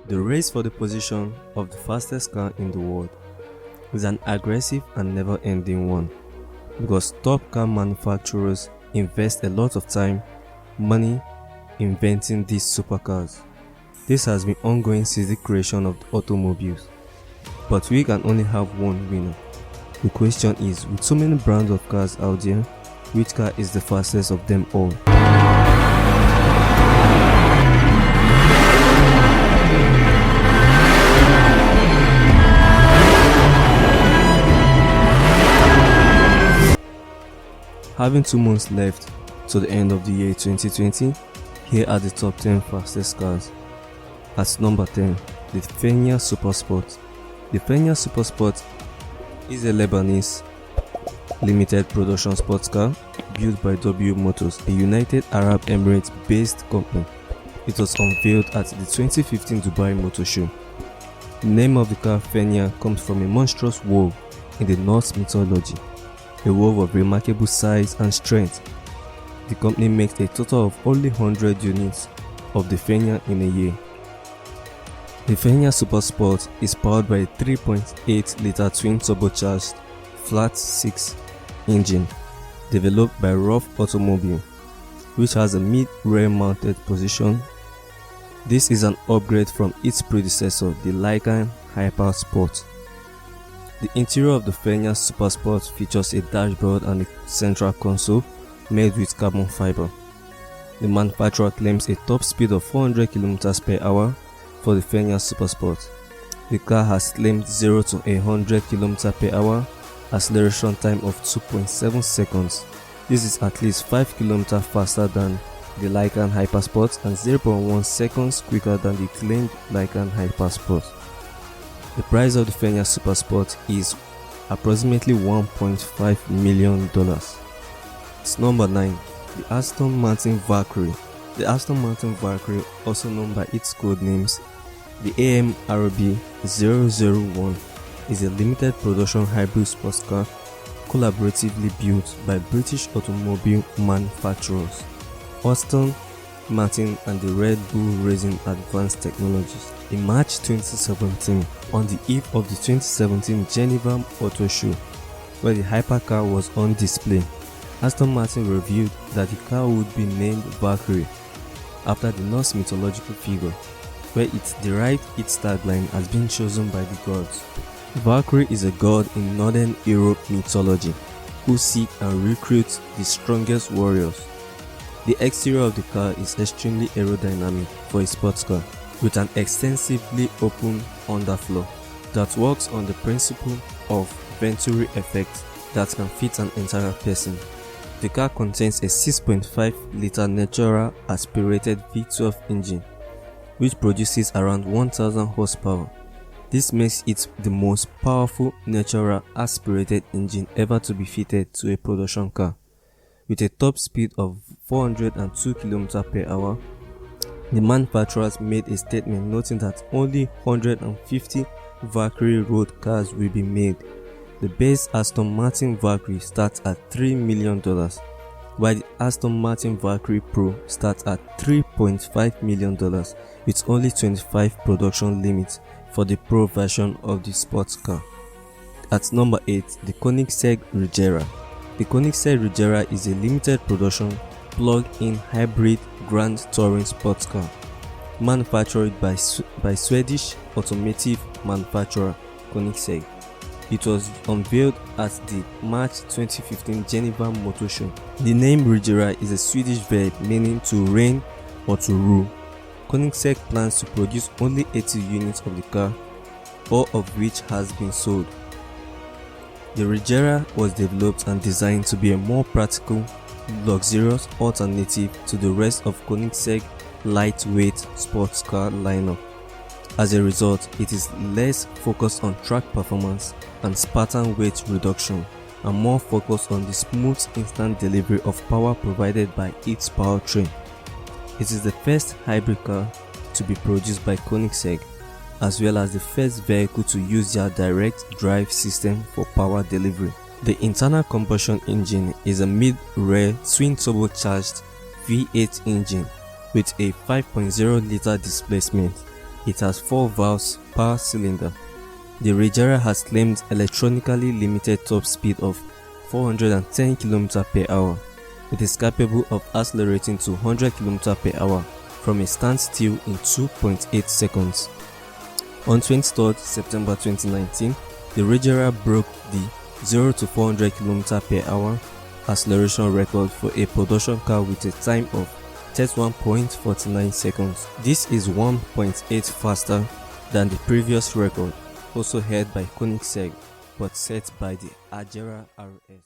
The race for the position of the fastest car in the world is an aggressive and never-ending one, because top car manufacturers invest a lot of time, money inventing these supercars. This has been ongoing since the creation of the automobiles, but we can only have one winner. The question is, with so many brands of cars out there, which car is the fastest of them all? Having 2 months left to the end of the year 2020, here are the top 10 fastest cars. At number 10, the FENYR Supersport. The FENYR Supersport is a Lebanese limited production sports car built by W Motors, a United Arab Emirates based company. It was unveiled at the 2015 Dubai Motor Show. The name of the car FENYR comes from a monstrous wolf in the Norse mythology, a wolf of remarkable size and strength. The company makes a total of only 100 units of the FENYR in a year. The FENYR Supersport is powered by a 3.8-litre twin turbocharged flat 6 engine developed by Rough Automobile, which has a mid-rear mounted position. This is an upgrade from its predecessor, the Lykan Hyper Sport. The interior of the FENYR Supersport features a dashboard and a central console made with carbon fiber. The manufacturer claims a top speed of 400 km per hour for the FENYR Supersport. The car has claimed 0 to 100 km per hour acceleration time of 2.7 seconds. This is at least 5 km faster than the Lykan Hypersport and 0.1 seconds quicker than the claimed Lykan Hypersport. The price of the FENYR Supersport is approximately $1.5 million. It's number 9, the Aston Martin VALKYRIE. The Aston Martin VALKYRIE, also known by its code names, the AMRB 001, is a limited production hybrid sports car collaboratively built by British automobile manufacturers Aston Martin and the Red Bull Racing Advanced Technologies. In March 2017, on the eve of the 2017 Geneva Auto Show, where the hypercar was on display, Aston Martin revealed that the car would be named VALKYRIE after the Norse mythological figure, where it derived its tagline as being chosen by the gods. VALKYRIE is a god in Northern Europe mythology who seek and recruits the strongest warriors. The exterior of the car is extremely aerodynamic for a sports car, with an extensively open underfloor that works on the principle of Venturi effect that can fit an entire person. The car contains a 6.5-litre natural aspirated V12 engine, which produces around 1000 horsepower. This makes it the most powerful natural aspirated engine ever to be fitted to a production car. With a top speed of 402 km per hour, the manufacturers made a statement noting that only 150 VALKYRIE road cars will be made. The base Aston Martin VALKYRIE starts at $3 million, while the Aston Martin VALKYRIE Pro starts at $3.5 million, with only 25 production limits for the Pro version of the sports car. At number 8, the KONIGSEGG REGERA. The KONIGSEGG REGERA is a limited production plug-in hybrid grand touring sports car manufactured by Swedish automotive manufacturer KONIGSEGG. It was unveiled at the March 2015 Geneva Motor Show. The name REGERA is a Swedish verb meaning to reign or to rule. KONIGSEGG plans to produce only 80 units of the car, all of which has been sold. The REGERA was developed and designed to be a more practical, luxurious alternative to the rest of KONIGSEGG lightweight sports car lineup. As a result, it is less focused on track performance and Spartan weight reduction, and more focused on the smooth instant delivery of power provided by its powertrain. It is the first hybrid car to be produced by KONIGSEGG, as well as the first vehicle to use their direct drive system for power delivery. The internal combustion engine is a mid-rear twin turbocharged V8 engine with a 5.0-litre displacement It has 4 valves per cylinder. The REGERA has claimed electronically limited top speed of 410 km per hour. It is capable of accelerating to 100 km per hour from a standstill in 2.8 seconds. On 23rd September 2019, the REGERA broke the 0 to 400 km per hour acceleration record for a production car with a time of 31.49 seconds. This is 1.8 faster than the previous record, also held by KONIGSEGG, but set by the REGERA RS.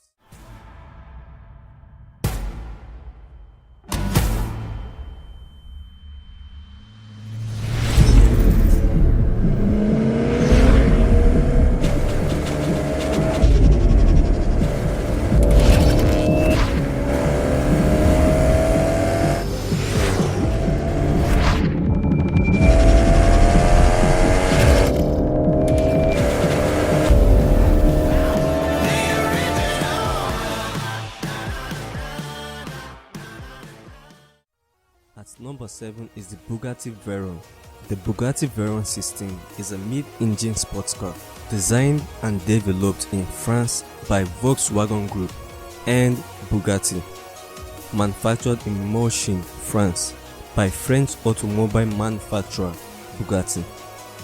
At number 7 is the Bugatti VEYRON. The Bugatti VEYRON system is a mid-engine sports car designed and developed in France by Volkswagen Group and Bugatti, manufactured in Monchin, France by French automobile manufacturer Bugatti.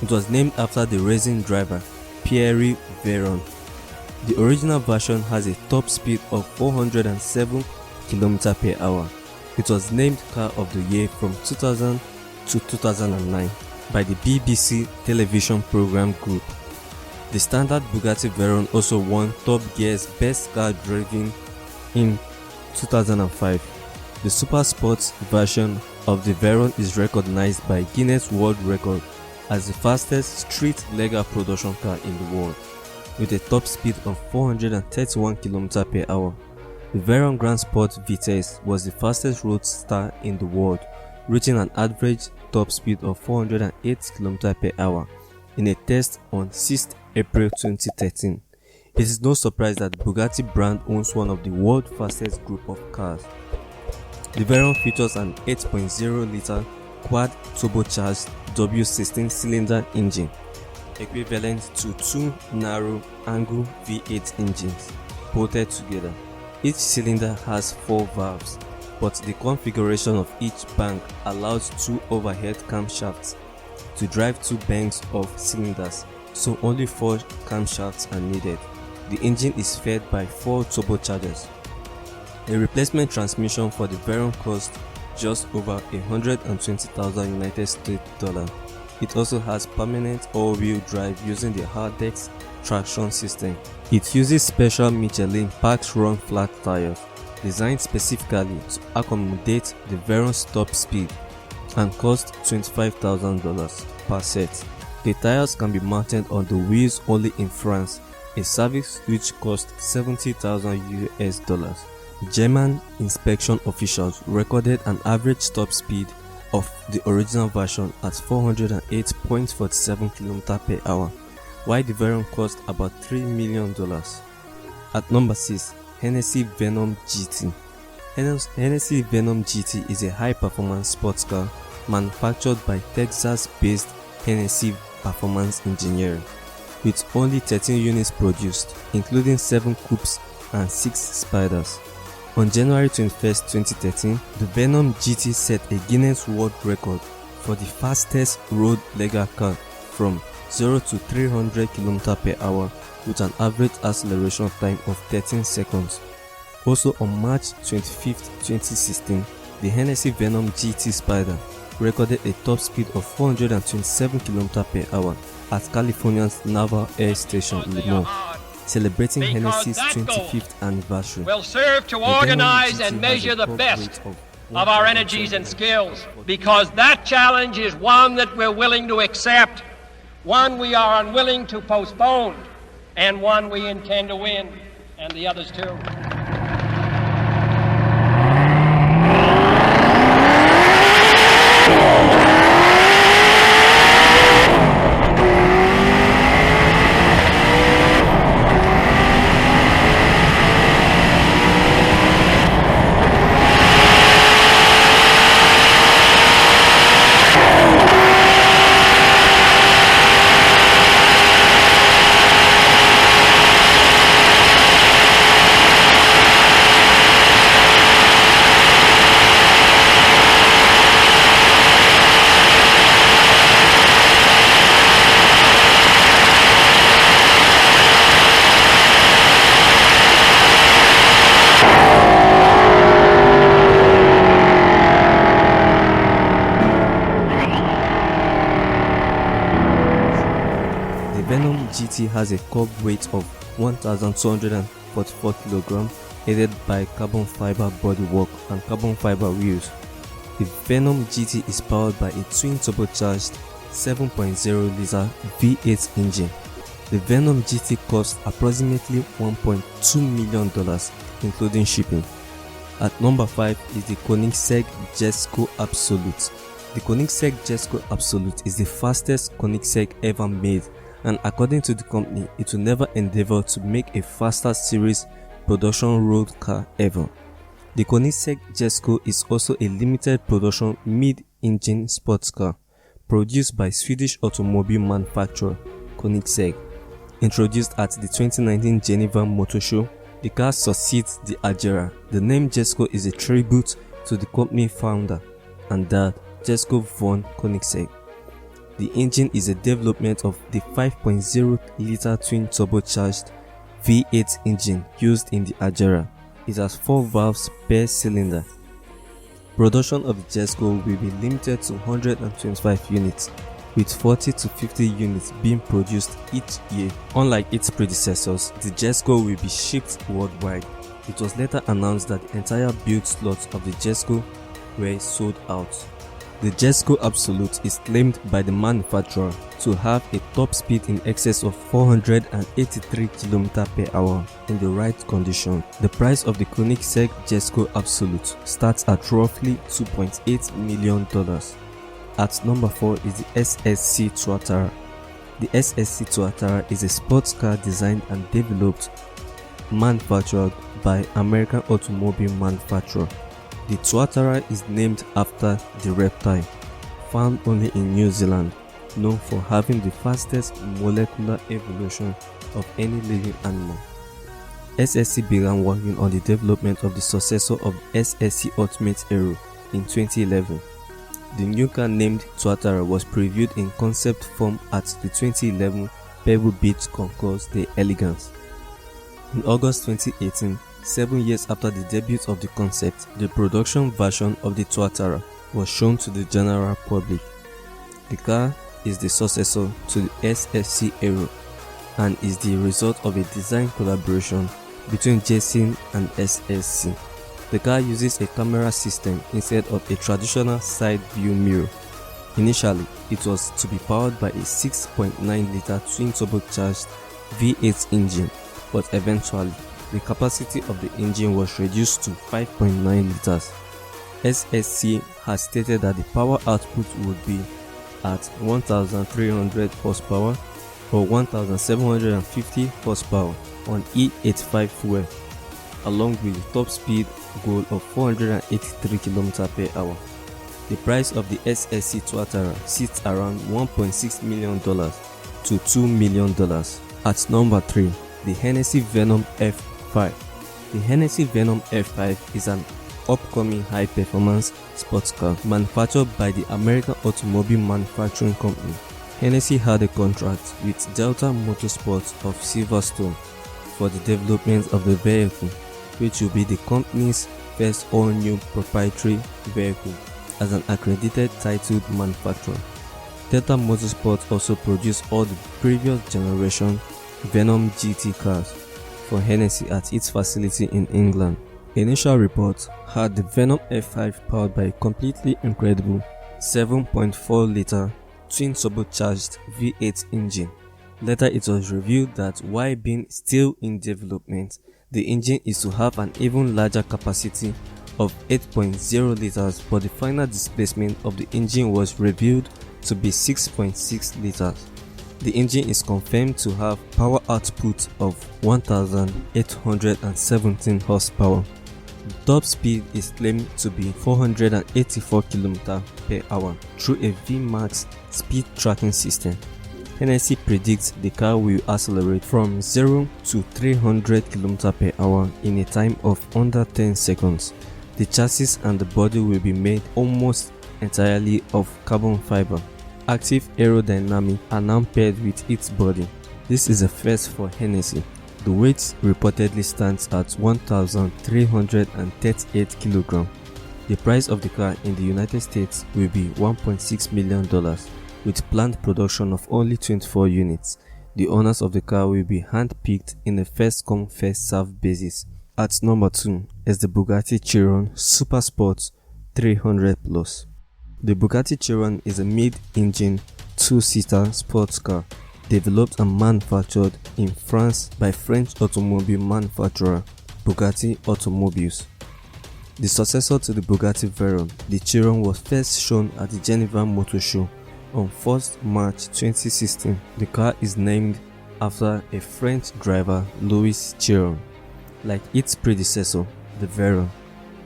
It was named after the racing driver Pierre VEYRON. The original version has a top speed of 407 km per hour. It was named Car of the Year from 2000 to 2009 by the BBC television program Group. The standard Bugatti VEYRON also won Top Gear's Best Car Driving in 2005. The super sports version of the VEYRON is recognized by Guinness World Record as the fastest street legal production car in the world, with a top speed of 431 km per hour. The VEYRON Grand Sport Vitesse was the fastest roadster in the world, reaching an average top speed of 408 km per hour in a test on 6th April 2013. It is no surprise that Bugatti brand owns one of the world's fastest group of cars. The VEYRON features an 8.0-liter quad turbocharged W16 cylinder engine, equivalent to 2 narrow-angle V8 engines bolted together. Each cylinder has 4 valves, but the configuration of each bank allows 2 overhead camshafts to drive 2 banks of cylinders, so only 4 camshafts are needed. The engine is fed by 4 turbochargers. A replacement transmission for the VEYRON cost just over $120,000 United States dollars. It also has permanent all-wheel drive using the Hardex traction system. It uses special Michelin Pax Run flat tires designed specifically to accommodate the VEYRON's top speed and cost $25,000 per set. The tires can be mounted on the wheels only in France, a service which cost $70,000 US. German inspection officials recorded an average top speed of the original version at 408.47 km per hour, while the VEYRON cost about $3 million. At number 6, Hennessey VENOM GT. Hennessey VENOM GT is a high-performance sports car manufactured by Texas-based Hennessey Performance Engineering, with only 13 units produced, including 7 coupes and 6 spiders. On January 21, 2013, the VENOM GT set a Guinness World Record for the fastest road legal car from 0 to 300 km per hour with an average acceleration time of 13 seconds. Also on March 25, 2016, the Hennessey VENOM GT Spider recorded a top speed of 427 km per hour at California's Naval Air Station in Le Mans, celebrating Hennessey's 25th anniversary. Will serve to organize and measure the best of our energies and skills, because that challenge is one that we're willing to accept, one we are unwilling to postpone, and one we intend to win, and the others too. VENOM GT has a curb weight of 1,244 kg, aided by carbon fiber bodywork and carbon fiber wheels. The VENOM GT is powered by a twin turbocharged 7.0-liter V8 engine. The VENOM GT costs approximately $1.2 million, including shipping. At number 5 is the KONIGSEGG JESKO ABSOLUT. The KONIGSEGG JESKO ABSOLUT is the fastest KONIGSEGG ever made, and according to the company, it will never endeavor to make a faster series production road car ever. The KONIGSEGG JESKO is also a limited production mid-engine sports car produced by Swedish automobile manufacturer KONIGSEGG. Introduced at the 2019 Geneva Motor Show, the car succeeds the REGERA. The name JESKO is a tribute to the company founder and dad, JESKO von KONIGSEGG. The engine is a development of the 5.0-liter twin turbocharged V8 engine used in the REGERA. It has 4 valves per cylinder. Production of the JESKO will be limited to 125 units, with 40 to 50 units being produced each year. Unlike its predecessors, the JESKO will be shipped worldwide. It was later announced that the entire build slots of the JESKO were sold out. The JESKO ABSOLUT is claimed by the manufacturer to have a top speed in excess of 483 km per hour in the right condition. The price of the KONIGSEGG JESKO ABSOLUT starts at roughly $2.8 million. At number 4 is the SSC TUATARA. The SSC TUATARA is a sports car designed and developed, manufactured by American automobile manufacturer. The TUATARA is named after the reptile, found only in New Zealand, known for having the fastest molecular evolution of any living animal. SSC began working on the development of the successor of SSC Ultimate Aero in 2011. The new car named TUATARA was previewed in concept form at the 2011 Pebble Beach Concours d'Elegance. In August 2018, 7 years after the debut of the concept, the production version of the TUATARA was shown to the general public. The car is the successor to the SSC Aero and is the result of a design collaboration between JESKO and SSC. The car uses a camera system instead of a traditional side view mirror. Initially, it was to be powered by a 6.9-liter twin turbocharged V8 engine, but eventually, the capacity of the engine was reduced to 5.9 liters. SSC has stated that the power output would be at 1,300 horsepower or 1,750 horsepower on E85 fuel, along with the top speed goal of 483 km per hour. The price of the SSC TUATARA sits around $1.6 million to $2 million. At number 3, the Hennessey VENOM F5. The Hennessey VENOM F5 is an upcoming high-performance sports car manufactured by the American Automobile Manufacturing Company. Hennessey had a contract with Delta Motorsports of Silverstone for the development of the vehicle, which will be the company's first all-new proprietary vehicle as an accredited titled manufacturer. Delta Motorsports also produced all the previous generation VENOM GT cars for Hennessey at its facility in England. Initial reports had the VENOM F5 powered by a completely incredible 7.4-liter twin turbocharged V8 engine. Later it was revealed that while being still in development, the engine is to have an even larger capacity of 8.0 liters, but the final displacement of the engine was revealed to be 6.6 liters. The engine is confirmed to have power output of 1,817 horsepower. The top speed is claimed to be 484 km per hour through a VMAX speed tracking system. Hennessey predicts the car will accelerate from 0 to 300 km per hour in a time of under 10 seconds. The chassis and the body will be made almost entirely of carbon fiber. Active aerodynamics are now paired with its body. This is a first for Hennessey. The weight reportedly stands at 1,338 kg. The price of the car in the United States will be $1.6 million, with planned production of only 24 units. The owners of the car will be hand-picked in a first-come first-served basis. At number 2 is the Bugatti Chiron Super Sport 300 Plus. The Bugatti Chiron is a mid-engine two-seater sports car developed and manufactured in France by French automobile manufacturer Bugatti Automobiles. The successor to the Bugatti Veyron, the Chiron was first shown at the Geneva Motor Show on 1st March 2016. The car is named after a French driver, Louis Chiron. Like its predecessor, the Veyron,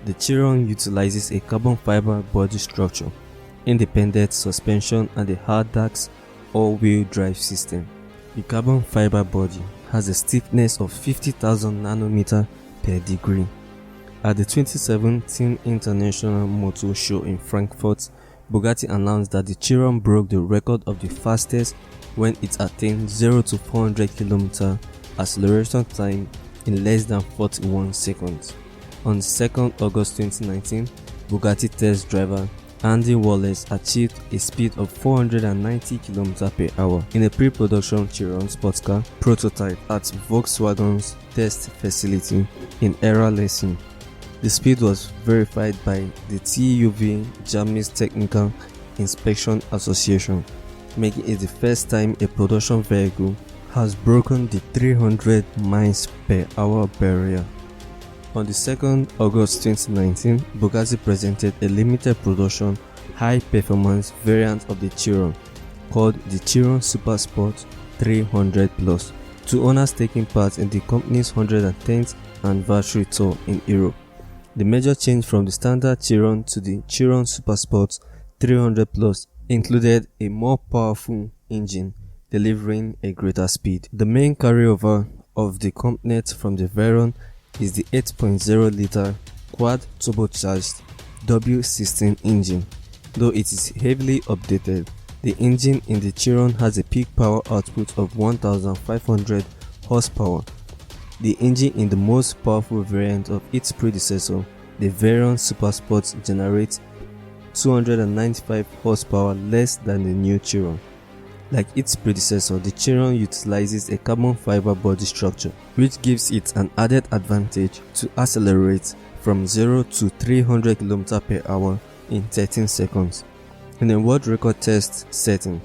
the Chiron utilizes a carbon fiber body structure, independent suspension and a hard-ax all-wheel drive system. The carbon fiber body has a stiffness of 50,000 nanometer per degree. At the 2017 International Motor Show in Frankfurt, Bugatti announced that the Chiron broke the record of the fastest when it attained 0 to 400 km acceleration time in less than 41 seconds. On 2nd August 2019, Bugatti test driver Andy Wallace achieved a speed of 490 km per hour in a pre-production Chiron sports car prototype at Volkswagen's test facility in Erlangen. The speed was verified by the TÜV Germany's Technical Inspection Association, making it the first time a production vehicle has broken the 300 miles per hour barrier. On the 2nd August 2019, Bugatti presented a limited production high-performance variant of the Chiron called the Chiron Super Sport 300 Plus to owners taking part in the company's 110th anniversary tour in Europe. The major change from the standard Chiron to the Chiron Super Sport 300 Plus included a more powerful engine delivering a greater speed. The main carryover of the component from the Veyron is the 8.0-liter quad turbocharged W16 engine. Though it is heavily updated, the engine in the Chiron has a peak power output of 1,500 horsepower. The engine in the most powerful variant of its predecessor, the Veyron Super Sport, generates 295 horsepower less than the new Chiron. Like its predecessor, the Chiron utilizes a carbon fiber body structure, which gives it an added advantage to accelerate from 0 to 300 km per hour in 13 seconds. In a world record test setting,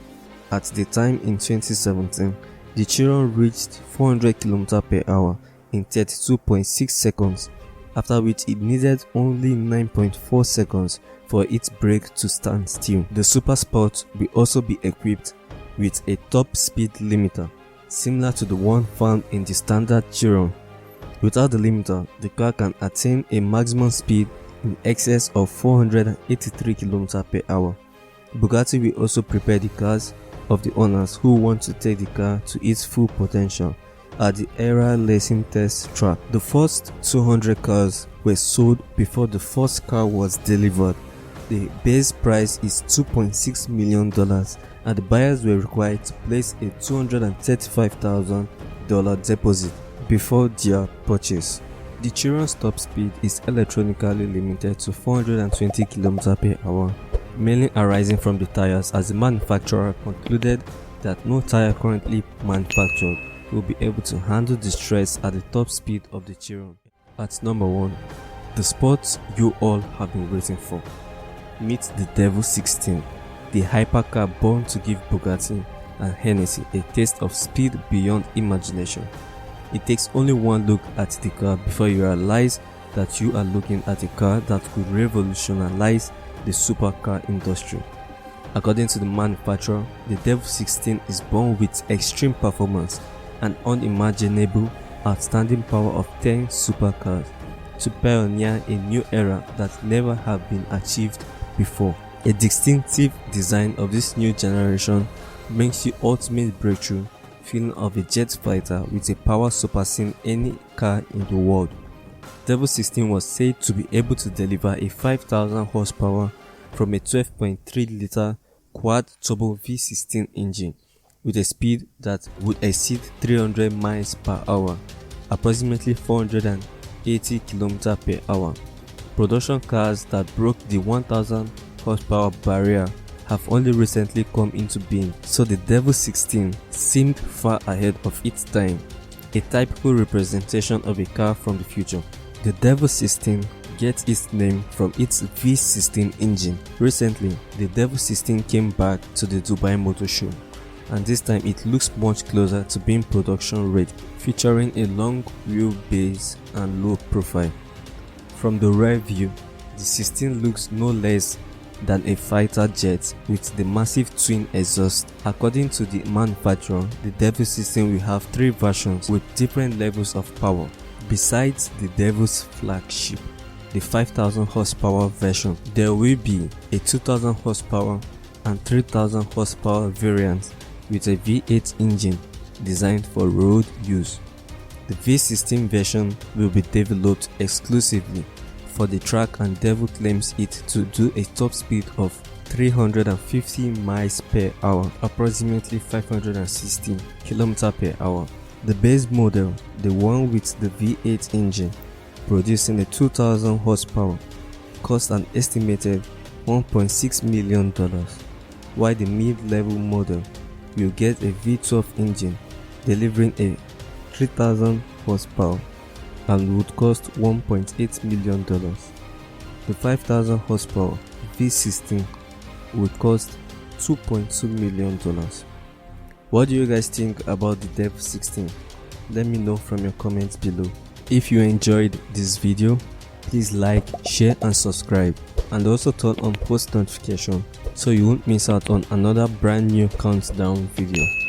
at the time in 2017, the Chiron reached 400 km per hour in 32.6 seconds, after which it needed only 9.4 seconds for its brake to stand still. The Super Sport will also be equipped with a top speed limiter, similar to the one found in the standard Chiron. Without the limiter, the car can attain a maximum speed in excess of 483 km per hour. Bugatti will also prepare the cars of the owners who want to take the car to its full potential at the Erlangen test track. The first 200 cars were sold before the first car was delivered. The base price is $2.6 million and the buyers were required to place a $235,000 deposit before their purchase. The Chiron's top speed is electronically limited to 420 km per hour, mainly arising from the tires, as the manufacturer concluded that no tire currently manufactured will be able to handle the stress at the top speed of the Chiron. At number 1, the sport you all have been waiting for. Meet the Devil 16, the hypercar born to give Bugatti and Hennessey a taste of speed beyond imagination. It takes only one look at the car before you realize that you are looking at a car that could revolutionize the supercar industry. According to the manufacturer, the Devil 16 is born with extreme performance and unimaginable outstanding power of 10 supercars to pioneer a new era that never have been achieved before. A distinctive design of this new generation brings you ultimate breakthrough feeling of a jet fighter with a power surpassing any car in the world. Devil 16 was said to be able to deliver a 5,000 horsepower from a 12.3-liter quad turbo V16 engine with a speed that would exceed 300 miles per hour, approximately 480 km per hour. Production cars that broke the 1,000 horsepower barrier have only recently come into being, so the Devil 16 seemed far ahead of its time, a typical representation of a car from the future. The Devil 16 gets its name from its V16 engine. Recently, the Devil 16 came back to the Dubai Motor Show, and this time it looks much closer to being production ready, featuring a long wheelbase and low profile. From the rear view, the 16 looks no less than a fighter jet with the massive twin exhaust. According to the manufacturer, the Devil 16 will have 3 versions with different levels of power. Besides the Devil's flagship, the 5000 horsepower version, there will be a 2000 horsepower and 3000 horsepower variant with a V8 engine designed for road use. The V16 version will be developed exclusively for the track, and Devil claims it to do a top speed of 350 miles per hour, approximately 560 km per hour. The base model, the one with the V8 engine producing a 2000 horsepower, cost an estimated $1.6 million, while the mid-level model will get a V12 engine delivering a 3000 horsepower and would cost $1.8 million. The 5000 horsepower V16 would cost $2.2 million. What do you guys think about the Devil 16? Let me know from your comments below. If you enjoyed this video, please like, share and subscribe, and also turn on post notification so you won't miss out on another brand new countdown video.